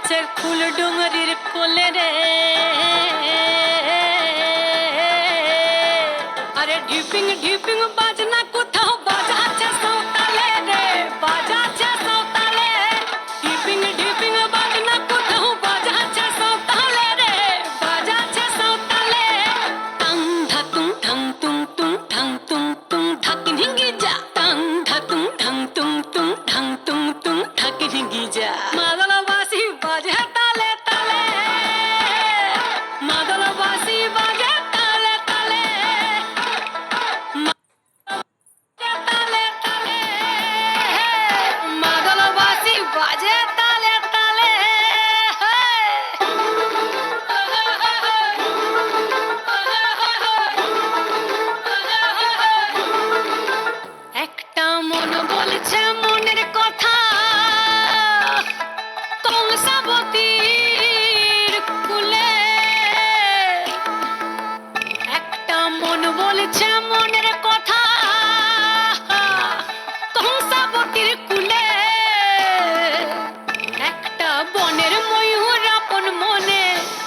আছে ফুল ডুঙরির কোলে রে, আরে ঢিপিং ঢিপিং বাজনা কোথাও বাজাচ্ছে সৌতালে রে, বাজাচ্ছে সৌতালে। ঢিপিং ঢিপিং বাজনা কোথাও বাজাচ্ছে সৌতালে রে, বাজাচ্ছে সৌতালে। টাং ধাতুং ঠাং তুং তুং ঠাং তুং তুং ঢাকি ঢিঙ্গি যা, টাং ধাতুং ঠাং তুং তুং ঠাং তুং তুং ঢাকি ঢিঙ্গি যা। মাদল বাঁশি বাজে তালে তালে, মাদল বাঁশি বাজে তালে তালে, তালে তালে, মাদল বাঁশি বাজে তালে তালে। একটা মন বলছে মনের কথা, কংসাবতীর কুলে। একটা মন বলছে মনের কথা, কংসাবতীর কুলে। একটা বনের ময়ূর আপন মনে,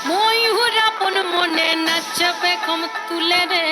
ময়ূর আপন মনে নাচবে কম তুলে রে।